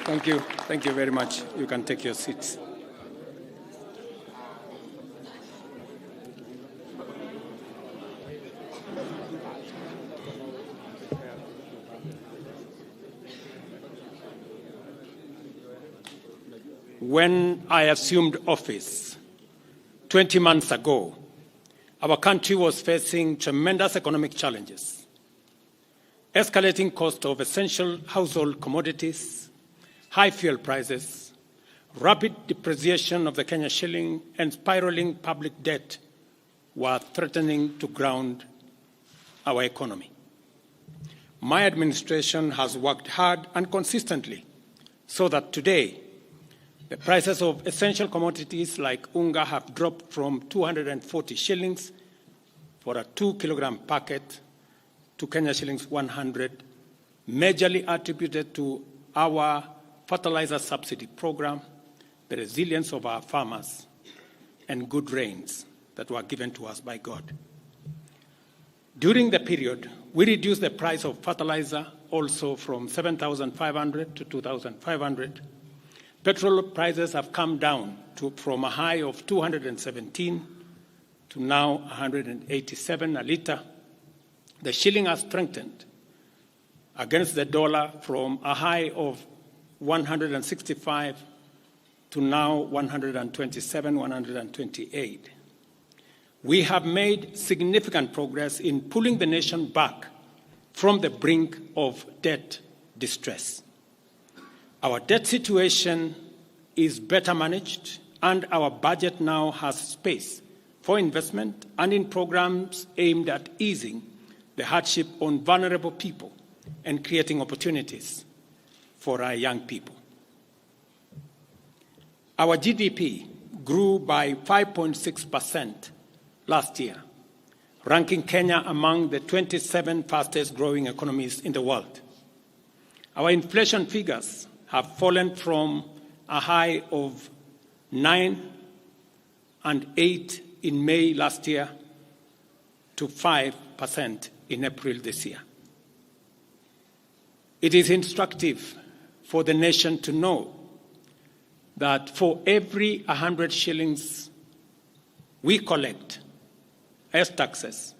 Thank you. Thank you very much. You can take your seats. When I assumed office 20 months ago, our country was facing tremendous economic challenges, escalating cost of essential household commodities, high fuel prices, rapid depreciation of the Kenya shilling, and spiraling public debt were threatening to ground our economy. My administration has worked hard and consistently so that today, the prices of essential commodities like unga have dropped from 240 shillings for a 2-kilogram packet to Kenya shillings 100, majorly attributed to our fertilizer subsidy program, the resilience of our farmers, and good rains that were given to us by God. During the period, we reduced the price of fertilizer also from 7,500 to 2,500. Petrol prices have come down from a high of 217 to now 187 a litre. The shilling has strengthened against the dollar from a high of 165 to now 127, 128. We have made significant progress in pulling the nation back from the brink of debt distress. Our debt situation is better managed, and our budget now has space for investment and in programs aimed at easing the hardship on vulnerable people and creating opportunities for our young people. Our GDP grew by 5.6% last year, ranking Kenya among the 27 fastest growing economies in the world. Our inflation figures have fallen from a high of 9 and 8 in May last year to 5% in April this year. It is instructive for the nation to know that for every 100 shillings we collect as taxes,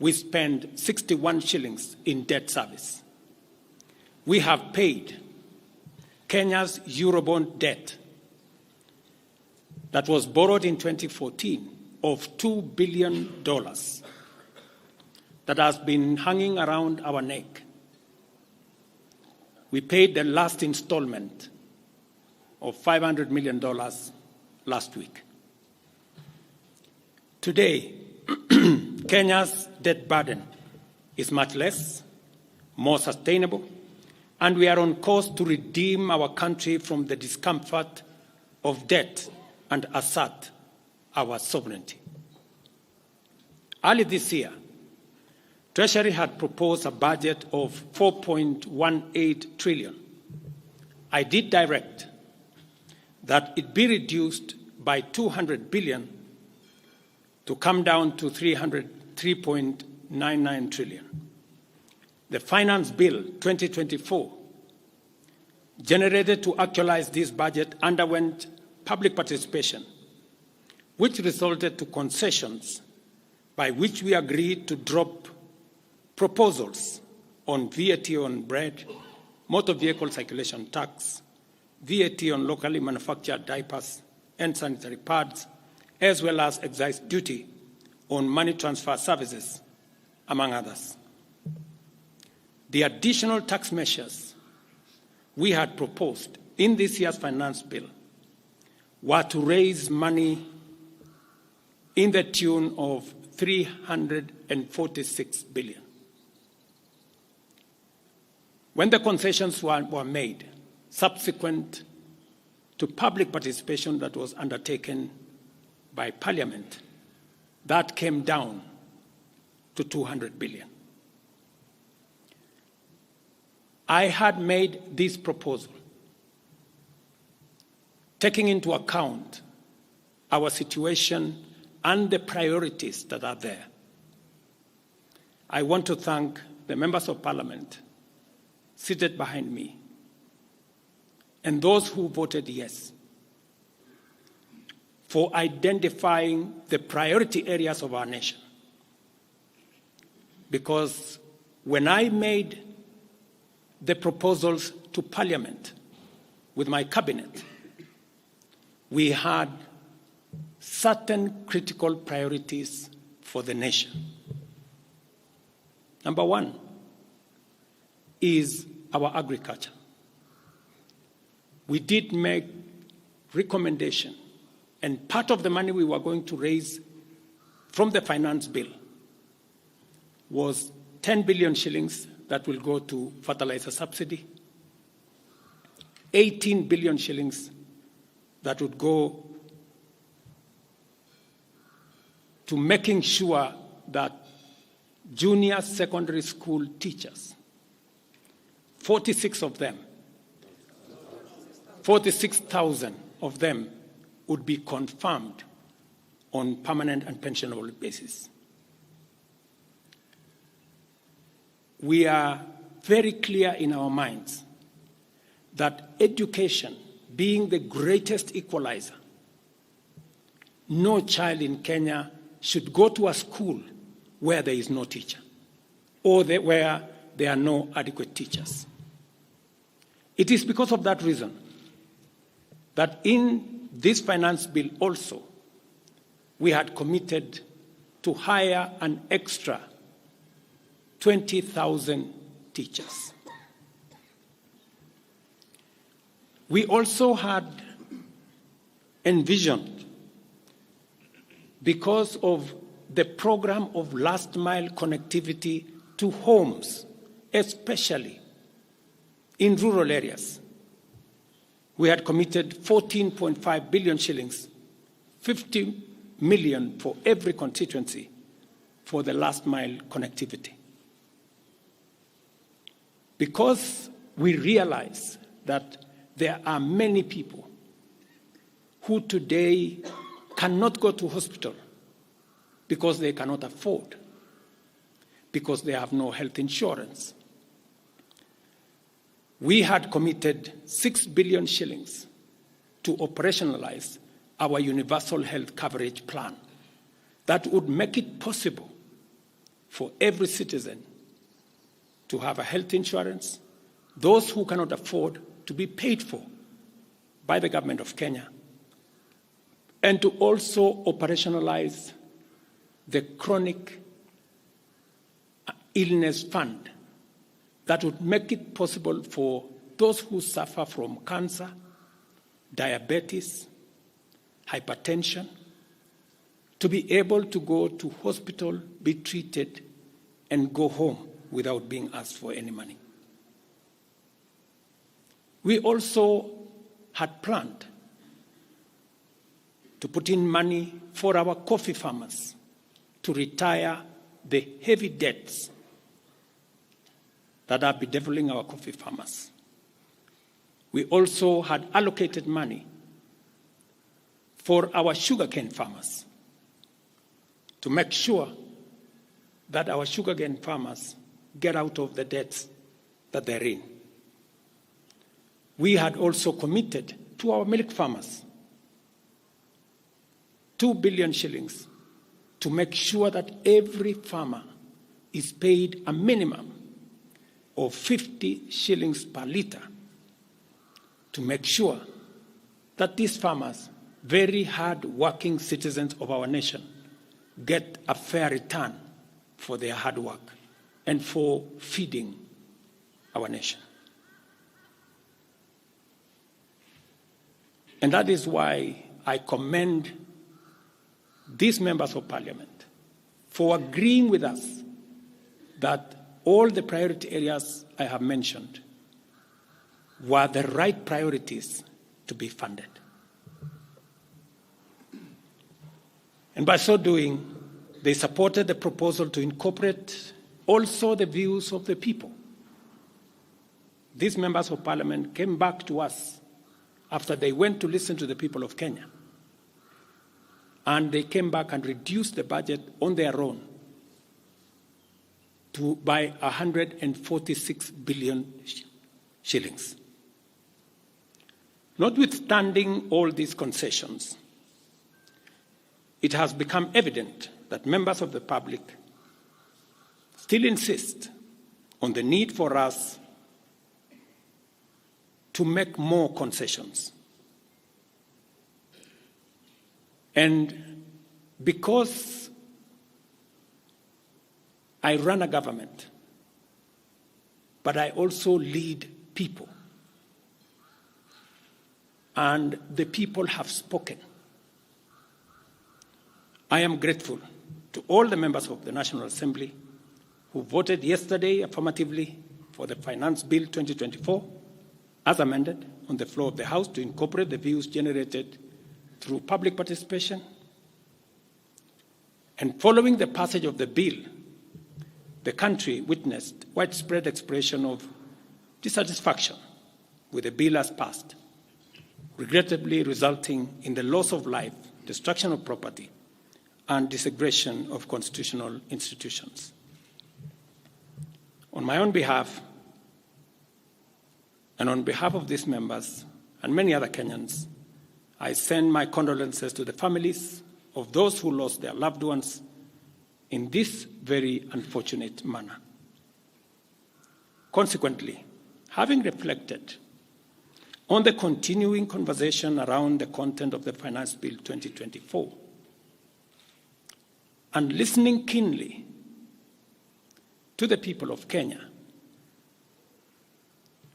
we spend 61 shillings in debt service. We have paid Kenya's Eurobond debt that was borrowed in 2014 of $2 billion that has been hanging around our neck. We paid the last installment of $500 million last week. Today, Kenya's debt burden is much less, more sustainable, and we are on course to redeem our country from the discomfort of debt and assert our sovereignty. Early this year, Treasury had proposed a budget of 4.18 trillion. I did direct that it be reduced by 200 billion to come down to 3.99 trillion. The Finance Bill 2024, generated to actualize this budget, underwent public participation, which resulted to concessions by which we agreed to drop proposals on VAT on bread, motor vehicle circulation tax, VAT on locally manufactured diapers and sanitary pads, as well as excise duty on money transfer services, among others. The additional tax measures we had proposed in this year's finance bill were to raise money in the tune of 346 billion. When the concessions were made, subsequent to public participation that was undertaken by Parliament, that came down to 200 billion. I had made this proposal taking into account our situation and the priorities that are there. I want to thank the members of Parliament seated behind me and those who voted yes for identifying the priority areas of our nation. Because when I made the proposals to Parliament with my cabinet, we had certain critical priorities for the nation. Number one is our agriculture. We did make recommendation, and part of the money we were going to raise from the finance bill was 10 billion shillings that will go to fertilizer subsidy, 18 billion shillings that would go to making sure that junior secondary school teachers, 46,000 of them would be confirmed on permanent and pensionable basis. We are very clear in our minds that education being the greatest equalizer, no child in Kenya should go to a school where there is no teacher or where there are no adequate teachers. It is because of that reason that in this finance bill also, we had committed to hire an extra 20,000 teachers. We also had envisioned, because of the program of last mile connectivity to homes, especially in rural areas, we had committed 14.5 billion shillings, 50 million for every constituency for the last mile connectivity. Because we realize that there are many people who today cannot go to hospital because they cannot afford, because they have no health insurance. We had committed 6 billion shillings to operationalize our universal health coverage plan that would make it possible for every citizen to have a health insurance, those who cannot afford to be paid for by the government of Kenya, and to also operationalize the chronic illness fund that would make it possible for those who suffer from cancer, diabetes, hypertension, to be able to go to hospital, be treated, and go home without being asked for any money. We also had planned to put in money for our coffee farmers to retire the heavy debts that are bedeviling our coffee farmers. We also had allocated money for our sugarcane farmers to make sure that our sugarcane farmers get out of the debts that they're in. We had also committed to our milk farmers 2 billion shillings to make sure that every farmer is paid a minimum of 50 shillings per litre, to make sure that these farmers, very hard-working citizens of our nation, get a fair return for their hard work and for feeding our nation. And that is why I commend these members of Parliament for agreeing with us that all the priority areas I have mentioned were the right priorities to be funded. And by so doing, they supported the proposal to incorporate also the views of the people. These members of Parliament came back to us after they went to listen to the people of Kenya. And they came back and reduced the budget on their own by 146 billion shillings. Notwithstanding all these concessions, it has become evident that members of the public still insist on the need for us to make more concessions. And because I run a government, but I also lead people, and the people have spoken, I am grateful to all the members of the National Assembly who voted yesterday affirmatively for the Finance Bill 2024 as amended on the floor of the House to incorporate the views generated through public participation. And following the passage of the bill, the country witnessed widespread expression of dissatisfaction with the bill as passed, regrettably resulting in the loss of life, destruction of property, and disintegration of constitutional institutions. On my own behalf, and on behalf of these members and many other Kenyans, I send my condolences to the families of those who lost their loved ones in this very unfortunate manner. Consequently, having reflected on the continuing conversation around the content of the Finance Bill 2024, and listening keenly to the people of Kenya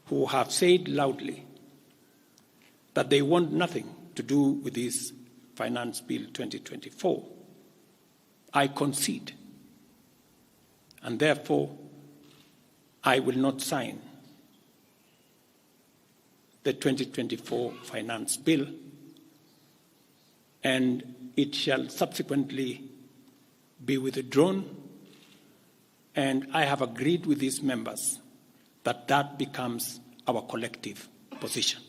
who have said loudly that they want nothing to do with this Finance Bill 2024, I concede, and therefore I will not sign the 2024 Finance Bill, and it shall subsequently be withdrawn, and I have agreed with these members that that becomes our collective position.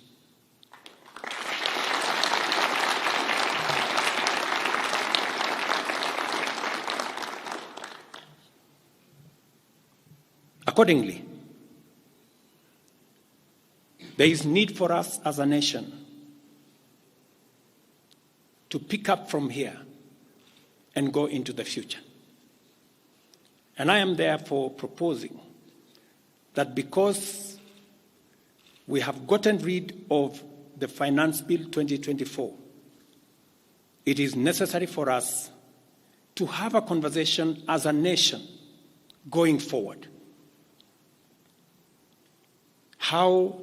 Accordingly, there is need for us as a nation to pick up from here and go into the future. And I am therefore proposing that because we have gotten rid of the Finance Bill 2024, it is necessary for us to have a conversation as a nation going forward. How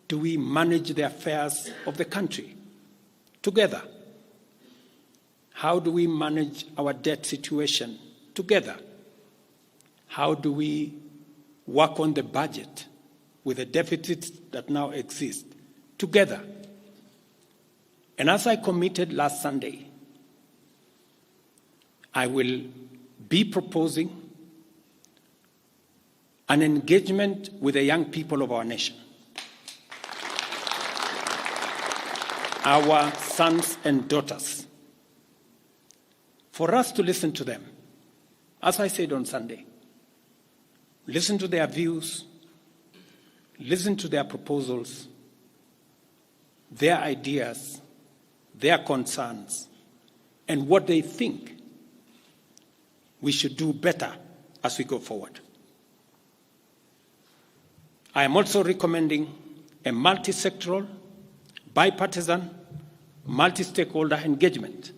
do we manage the affairs of the country together? How do we manage our debt situation together? How do we work on the budget with the deficits that now exist together? And as I committed last Sunday, I will be proposing an engagement with the young people of our nation, our sons and daughters, for us to listen to them. As I said on Sunday, listen to their views, listen to their proposals, their ideas, their concerns, and what they think we should do better as we go forward. I am also recommending a multi-sectoral, bipartisan, multi-stakeholder engagement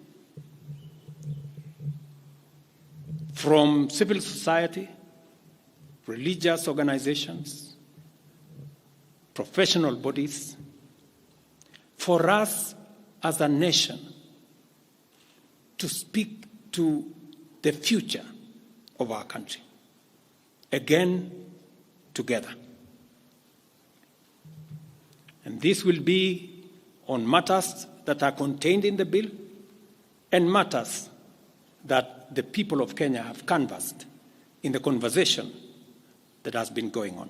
from civil society, religious organizations, professional bodies, for us as a nation to speak to the future of our country, again, together. And this will be on matters that are contained in the bill and matters that the people of Kenya have canvassed in the conversation that has been going on.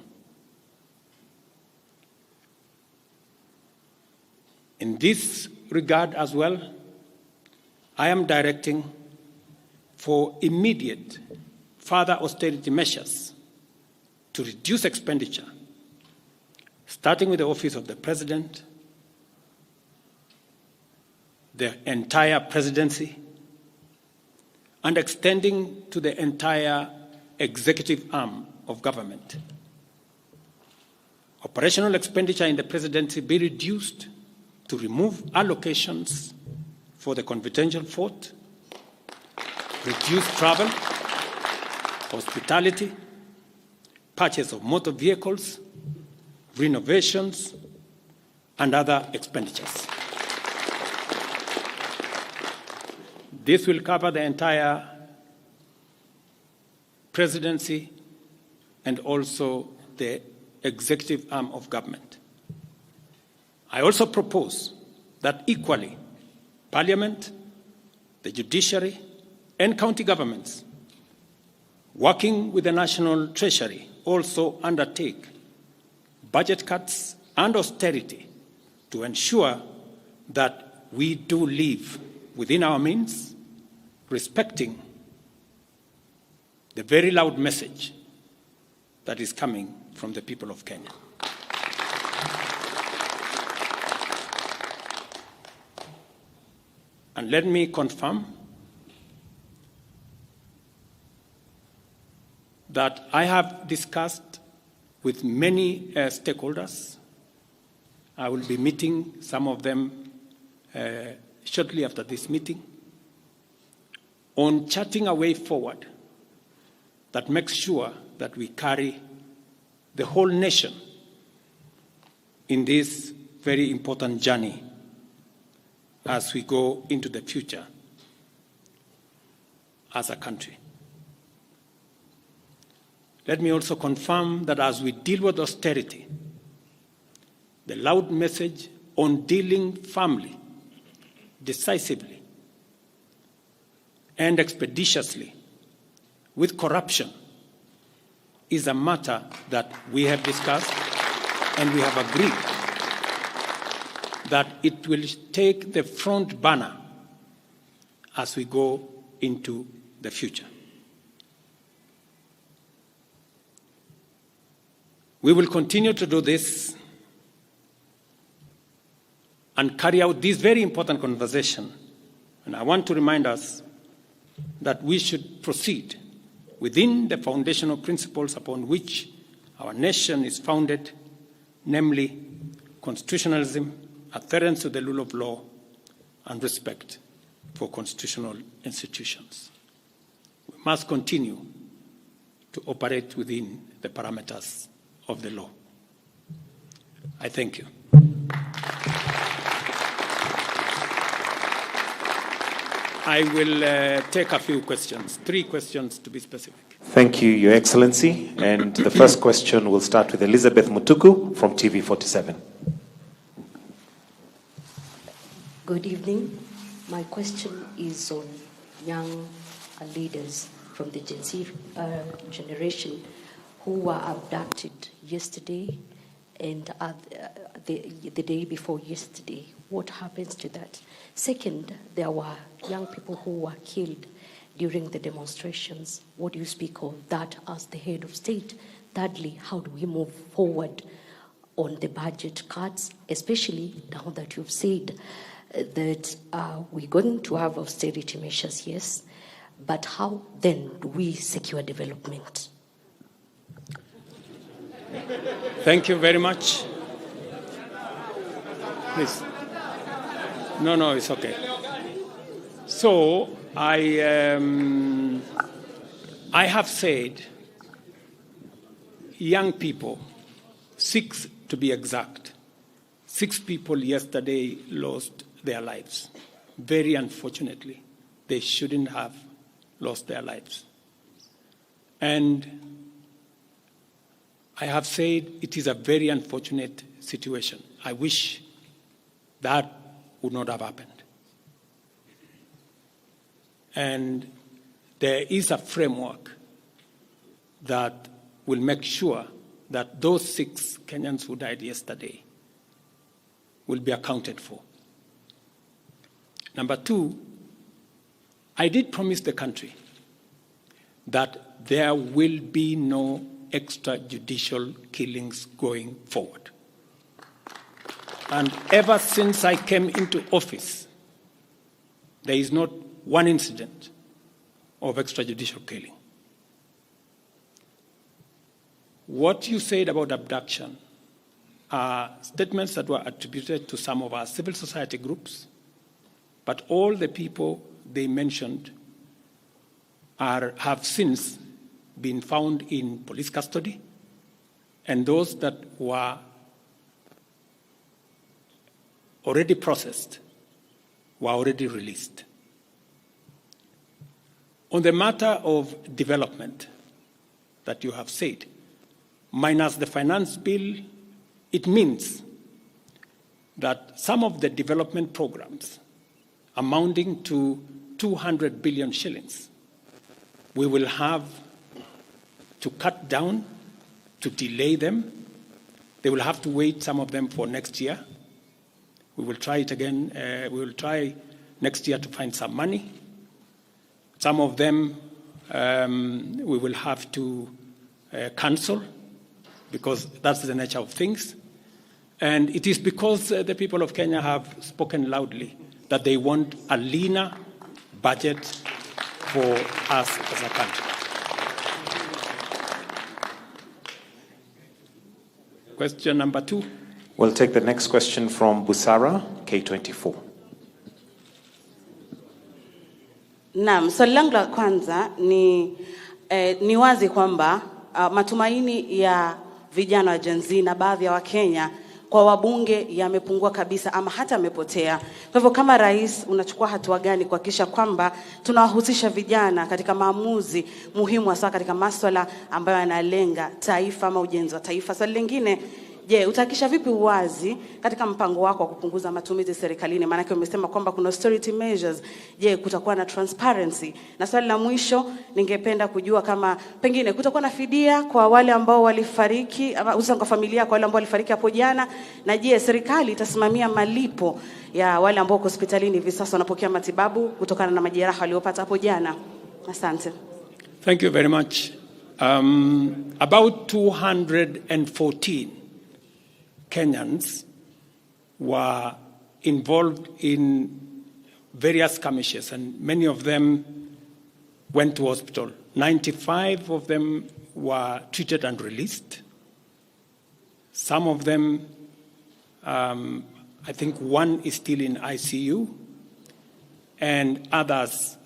In this regard as well, I am directing for immediate further austerity measures to reduce expenditure, starting with the Office of the President, the entire presidency, and extending to the entire executive arm of government. Operational expenditure in the presidency be reduced to remove allocations for the confidential fort, reduce travel, hospitality, purchase of motor vehicles, renovations, and other expenditures. This will cover the entire presidency and also the executive arm of government. I also propose that equally, Parliament, the judiciary, and county governments, working with the National Treasury, also undertake budget cuts and austerity to ensure that we do live within our means, respecting the very loud message that is coming from the people of Kenya. And let me confirm that I have discussed with many stakeholders. I will be meeting some of them shortly after this meeting on charting a way forward that makes sure that we carry the whole nation in this very important journey as we go into the future as a country. Let me also confirm that as we deal with austerity, the loud message on dealing firmly, decisively, and expeditiously with corruption is a matter that we have discussed and we have agreed that it will take the front burner as we go into the future. We will continue to do this and carry out this very important conversation. And I want to remind us that we should proceed within the foundational principles upon which our nation is founded, namely constitutionalism, adherence to the rule of law, and respect for constitutional institutions. We must continue to operate within the parameters of the law. I thank you. I will take a few questions, 3 questions to be specific. Thank you, Your Excellency. And the first question will start with Elizabeth Mutuku from TV47. Good evening. My question is on young leaders from the Gen Z generation who were abducted yesterday and the day before yesterday. What happens to that? Second, there were young people who were killed during the demonstrations. What do you speak of that as the head of state? Thirdly, how do we move forward on the budget cuts, especially now that you've said that we're going to have austerity measures, yes, but how then do we secure development? Thank you very much. Please. No, it's okay. So I have said young people, 6 to be exact, 6 people yesterday lost their lives. Very unfortunately, they shouldn't have lost their lives. And I have said it is a very unfortunate situation. I wish that would not have happened. And there is a framework that will make sure that those 6 Kenyans who died yesterday will be accounted for. Number 2, I did promise the country that there will be no extrajudicial killings going forward. And ever since I came into office, there is not one incident of extrajudicial killing. What you said about abduction are statements that were attributed to some of our civil society groups, but all the people they mentioned have since been found in police custody, and those that were already processed were already released. On the matter of development that you have said, minus the finance bill, it means that some of the development programs amounting to 200 billion shillings, we will have to cut down, to delay them. They will have to wait, some of them, for next year. We will try it again. We will try next year to find some money. Some of them we will have to cancel, because that's the nature of things. And it is because the people of Kenya have spoken loudly that they want a leaner budget for us as a country. Question number 2. We'll take the next question from Busara, K24. Naam, swali langu la kwanza ni wazi kwamba matumaini ya vijana wa Gen Z na baadhi ya Wakenya kwa wabunge yamepungua kabisa ama hata yamepotea. Kwa hivyo kama rais unachukua hatua gani kuhakikisha kwamba tunawahusisha vijana katika maamuzi muhimu hasa katika masuala ambayo yanalenga taifa ama ujenzi wa taifa? Swali lingine, je, utahakikisha vipi uwazi katika mpango wako wa kupunguza matumizi serikalini? Maana yake umesema kwamba kuna austerity measures. Je, kutakuwa na transparency? Na swali la mwisho, ningependa kujua kama pengine kutakuwa na fidia kwa wale ambao walifariki, hususan kwa familia kwa wale ambao walifariki hapo jana, na je, serikali itasimamia malipo ya wale ambao wako hospitalini hivi sasa wanapokea matibabu kutokana na majeraha waliopata hapo jana? Asante. Thank you very much. About 214 Kenyans were involved in various skirmishes, and many of them went to hospital. 95 of them were treated and released. Some of them, I think one is still in ICU, and others,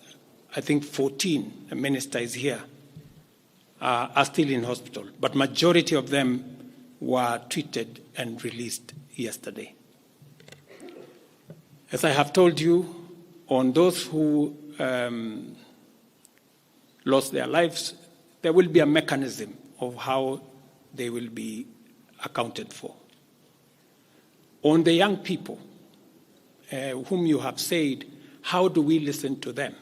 I think 14, the minister is here, are still in hospital. But majority of them were treated and released yesterday. As I have told you, on those who lost their lives, there will be a mechanism of how they will be accounted for. On the young people whom you have said, how do we listen to them?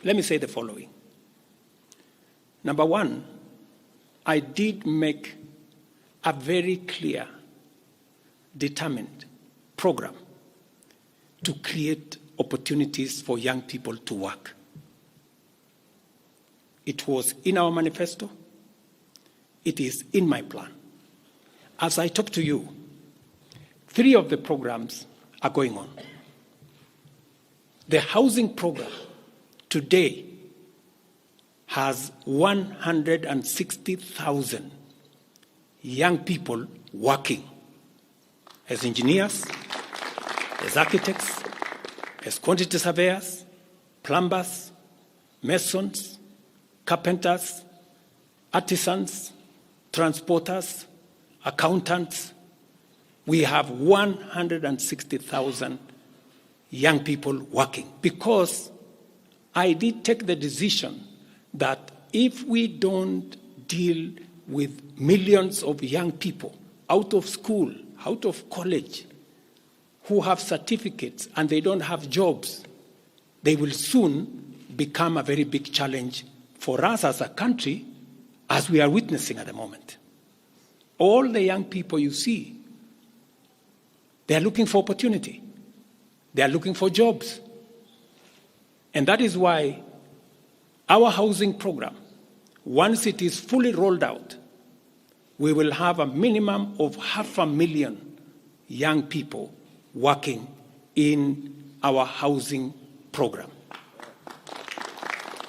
Let me say the following. Number one, I did make a very clear, determined program to create opportunities for young people to work. It was in our manifesto. It is in my plan. As I talk to you, 3 of the programs are going on. The housing program today has 160,000 young people working as engineers, as architects, as quantity surveyors, plumbers, masons, carpenters, artisans, transporters, accountants. We have 160,000 young people working, because I did take the decision that if we don't deal with millions of young people out of school, out of college, who have certificates and they don't have jobs, they will soon become a very big challenge for us as a country, as we are witnessing at the moment. All the young people you see, they are looking for opportunity. They are looking for jobs. And that is why our housing program, once it is fully rolled out, we will have a minimum of 500,000 young people working in our housing program.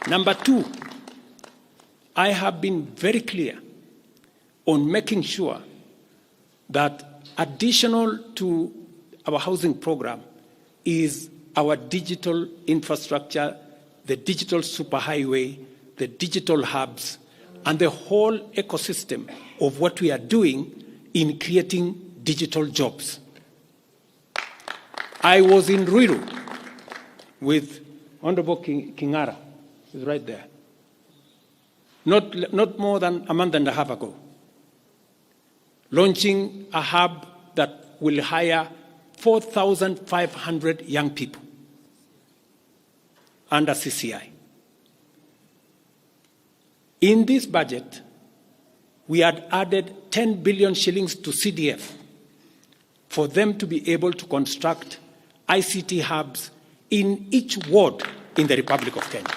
Number two, I have been very clear on making sure that additional to our housing program is our digital infrastructure, the digital superhighway, the digital hubs, and the whole ecosystem of what we are doing in creating digital jobs. I was in Ruto with Honorable Kingara, who's right there, not more than a month and a half ago, launching a hub that will hire 4,500 young people under CCI. In this budget, we had added 10 billion shillings to CDF for them to be able to construct ICT hubs in each ward in the Republic of Kenya.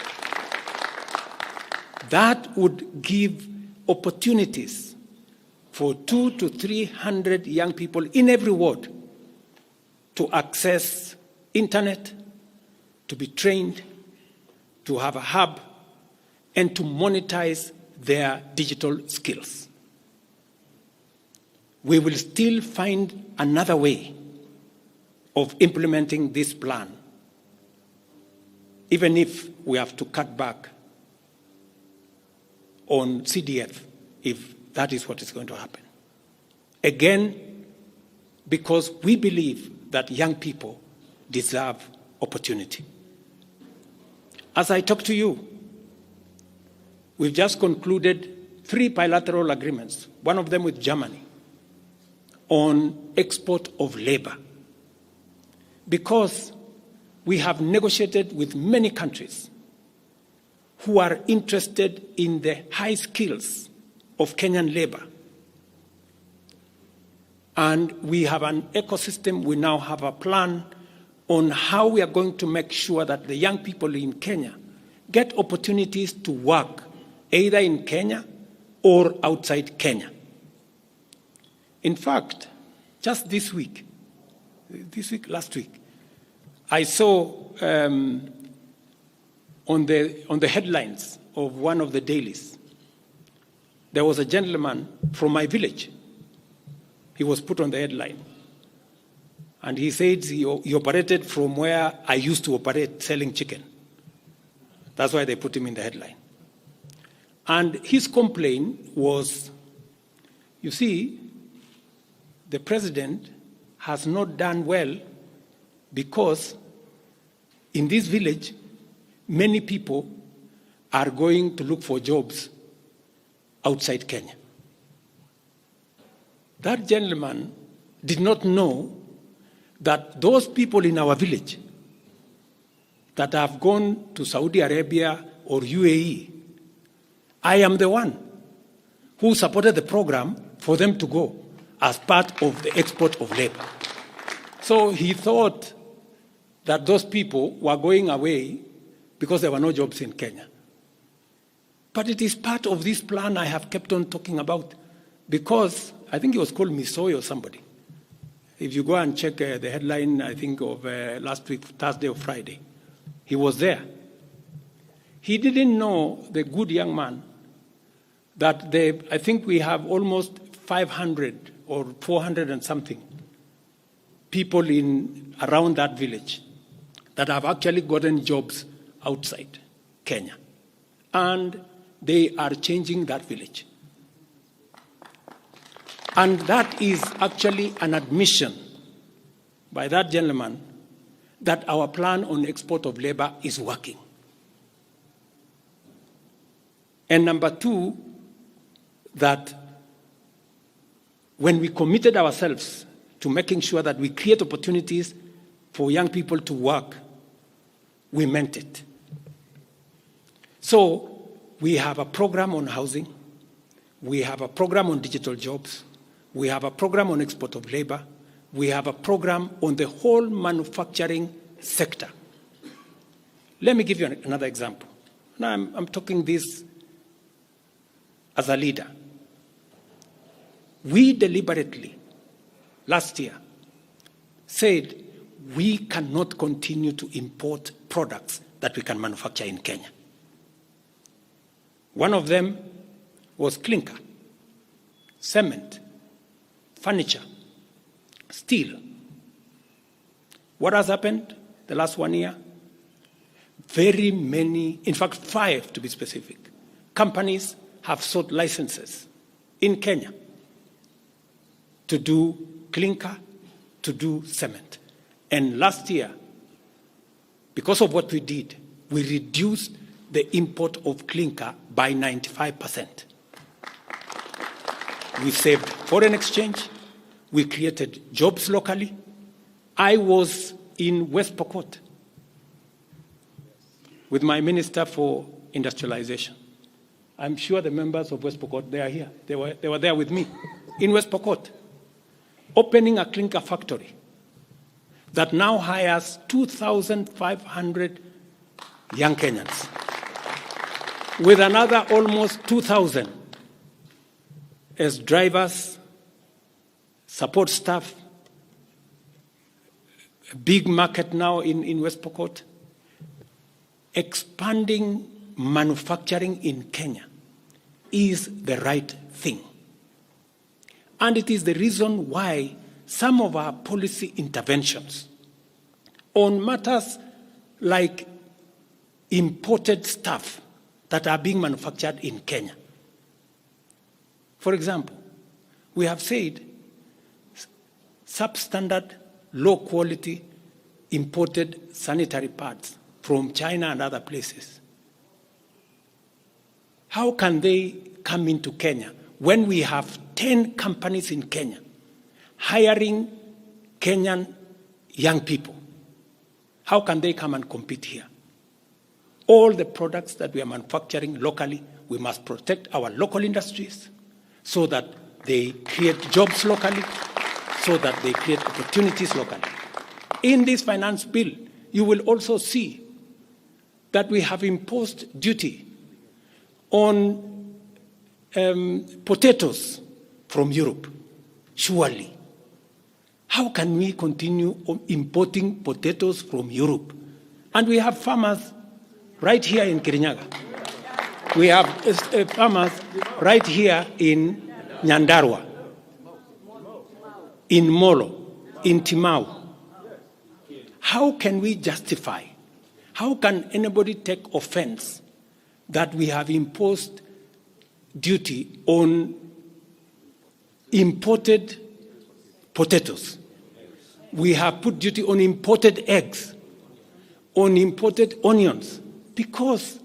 That would give opportunities for 200 to 300 young people in every ward to access internet, to be trained, to have a hub, and to monetize their digital skills. We will still find another way of implementing this plan, even if we have to cut back on CDF, if that is what is going to happen. Again, because we believe that young people deserve opportunity. As I talk to you, we've just concluded 3 bilateral agreements, one of them with Germany, on export of labor. Because we have negotiated with many countries who are interested in the high skills of Kenyan labor. And we have an ecosystem, we now have a plan on how we are going to make sure that the young people in Kenya get opportunities to work either in Kenya or outside Kenya. In fact, just last week, I saw on the headlines of one of the dailies, there was a gentleman from my village. He was put on the headline. And he said he operated from where I used to operate, selling chicken. That's why they put him in the headline. And his complaint was, you see, the president has not done well because in this village, many people are going to look for jobs outside Kenya. That gentleman did not know that those people in our village that have gone to Saudi Arabia or UAE, I am the one who supported the program for them to go as part of the export of labor. So he thought that those people were going away because there were no jobs in Kenya. But it is part of this plan I have kept on talking about, because I think it was called Misoy or somebody. If you go and check the headline, I think of last week, Thursday or Friday, he was there. He didn't know, the good young man, that I think we have almost 500 or 400 and something people around that village that have actually gotten jobs outside Kenya. And they are changing that village. And that is actually an admission by that gentleman that our plan on export of labor is working. And number two, that when we committed ourselves to making sure that we create opportunities for young people to work, we meant it. So we have a program on housing, we have a program on digital jobs, we have a program on export of labor, we have a program on the whole manufacturing sector. Let me give you another example. Now I'm talking this as a leader. We deliberately, last year, said we cannot continue to import products that we can manufacture in Kenya. One of them was clinker, cement, furniture, steel. What has happened the last 1 year? Very many, in fact 5 to be specific, companies have sought licenses in Kenya to do clinker, to do cement. And last year, because of what we did, we reduced the import of clinker by 95%. We saved foreign exchange. We created jobs locally. I was in West Pokot with my Minister for Industrialization. I'm sure the members of West Pokot, they are here. They were there with me in West Pokot, opening a clinker factory that now hires 2,500 young Kenyans, with another almost 2,000 as drivers, support staff. A big market now in West Pokot. Expanding manufacturing in Kenya is the right thing. And it is the reason why some of our policy interventions on matters like imported stuff that are being manufactured in Kenya. For example, we have said substandard, low-quality imported sanitary pads from China and other places. How can they come into Kenya when we have 10 companies in Kenya hiring Kenyan young people? How can they come and compete here? All the products that we are manufacturing locally, we must protect our local industries so that they create jobs locally, so that they create opportunities locally. In this finance bill, you will also see that we have imposed duty on potatoes from Europe. Surely, how can we continue importing potatoes from Europe? And we have farmers right here in Kirinyaga. We have farmers right here in Nyandarua, in Molo, in Timau. How can we justify? How can anybody take offense that we have imposed duty on imported potatoes? We have put duty on imported eggs, on imported onions, because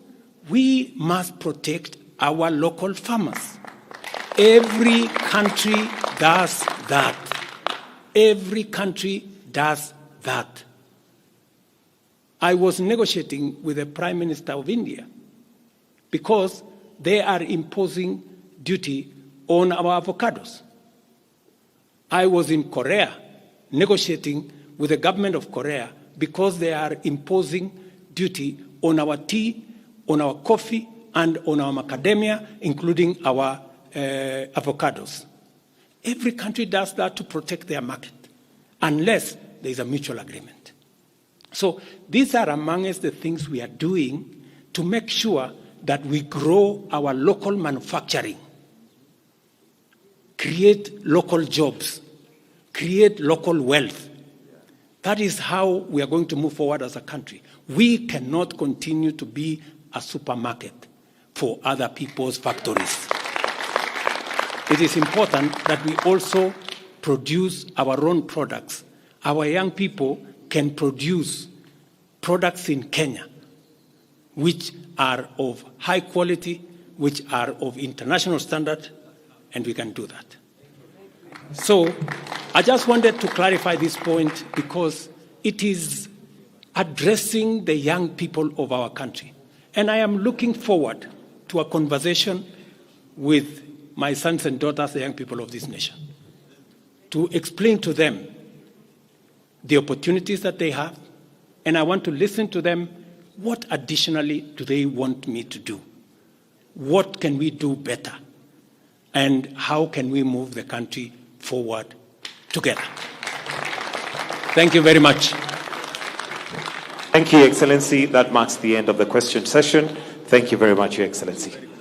we must protect our local farmers. Every country does that. Every country does that. I was negotiating with the Prime Minister of India because they are imposing duty on our avocados. I was in Korea negotiating with the government of Korea because they are imposing duty on our tea, on our coffee, and on our macadamia, including our avocados. Every country does that to protect their market, unless there is a mutual agreement. So these are amongst the things we are doing to make sure that we grow our local manufacturing, create local jobs, create local wealth. That is how we are going to move forward as a country. We cannot continue to be a supermarket for other people's factories. It is important that we also produce our own products. Our young people can produce products in Kenya which are of high quality, which are of international standard, and we can do that. So I just wanted to clarify this point because it is addressing the young people of our country. And I am looking forward to a conversation with my sons and daughters, the young people of this nation, to explain to them the opportunities that they have, and I want to listen to them. What additionally do they want me to do? What can we do better? And how can we move the country forward together? Thank you very much. Thank you, Excellency. That marks the end of the question session. Thank you very much, Your Excellency.